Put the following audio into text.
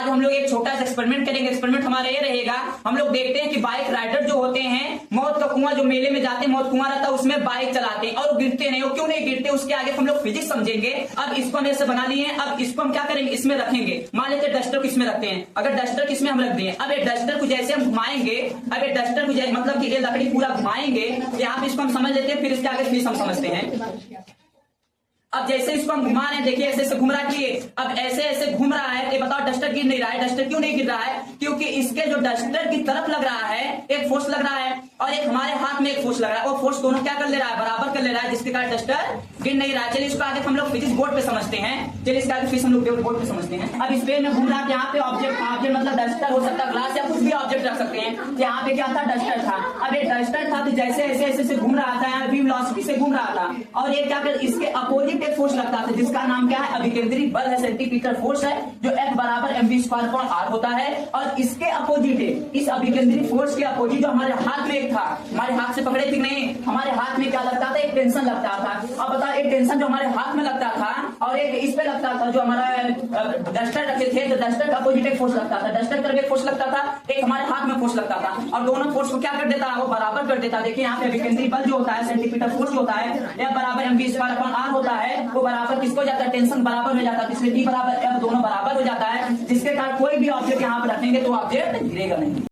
आज हम लोग एक छोटा सा एक्सपेरिमेंट करेंगे। एक्सपेरिमेंट हमारा ये रहेगा, हम लोग देखते हैं कि बाइक राइडर जो होते हैं, मौत का कुआं जो मेले में जाते हैं, मौत कुआं रहता है उसमें बाइक चलाते हैं और गिरते नहीं। वो क्यों नहीं गिरते, उसके आगे हम लोग फिजिक्स समझेंगे। अब इसको हम ऐसे बना लिए हैं, अब इसको हम क्या करेंगे, इसमें रखेंगे। मान लेते हैं डस्टर को इसमें रखते हैं। अगर डस्टर को इसमें हम रख दिए, अब ये डस्टर को जैसे हम घुमाएंगे, अब ये डस्टर को मतलब कि ये लकड़ी पूरा घुमाएंगे, यहाँ पे इसको हम समझ लेते हैं, फिर इसके आगे फिर हम समझते हैं। अब जैसे इसको हम घुमा रहे हैं, देखिए ऐसे ऐसे घूम रहा है, अब ऐसे ऐसे घूम रहा है। ये बताओ डस्टर गिर नहीं रहा है। डस्टर क्यों नहीं गिर रहा है? क्योंकि इसके जो डस्टर की तरफ लग रहा है एक फोर्स लग रहा है और एक हमारे हाथ में एक फोर्स लग रहा है। वो फोर्स दोनों क्या कर ले रहा है, बराबर कर ले रहा है, जिसके कारण डस्टर गिर नहीं रहा है। चलिए इसको आगे हम लोग फिजिक्स बोर्ड पे समझते हैं। चलिए इसके आगे फिजिक्स हम लोग बोर्ड पे समझते हैं। अब इस पेन में घूम रहा है, यहाँ पे ऑब्जेक्ट मतलब डस्टर हो सकता है, ग्लास या कुछ भी ऑब्जेक्ट रख सकते हैं। यहाँ पे क्या था, डस्टर था। अब ये डस्टर था तो जैसे ऐसे ऐसे घूम रहा था, यहाँ भी वेलोसिटी से घूम रहा था और ये क्या कर, इसके अपोजिट एक फोर्स लगता था जिसका नाम क्या है, अभिकेंद्री बल है, सेंटीमीटर फोर्स है, जो F बराबर mv²/r होता है। और इसके अपोजिट है, इस अभिकेंद्री फोर्स के अपोजिट जो हमारे हाथ में एक था, हमारे हाथ से पकड़े थे नहीं, हमारे हाथ में क्या लगता था, एक टेंशन लगता था। अब बताओ, एक टेंशन जो हमारे हाथ में लगता था और एक इस पे लगता था, जो हमारा डस्टर रखे थे, तो डस्टर का अपोजिट एक फोर्स लगता था। डस्टर करके फोर्स लगता था, एक हमारे हाथ में फोर्स लगता था और दोनों फोर्स को क्या कर देता, वो बराबर कर देता। देखिए यहाँ पे अभिकेंद्री बल जो होता है, सेंटीमीटर फोर्स होता है, F बराबर mv²/r होता है, वो बराबर किसको जाता है, टेंशन बराबर हो जाता है, इसलिए T बराबर F दोनों बराबर हो जाता है, जिसके कारण कोई भी ऑब्जेक्ट यहाँ पे रखेंगे तो ऑब्जेक्ट गिरेगा नहीं।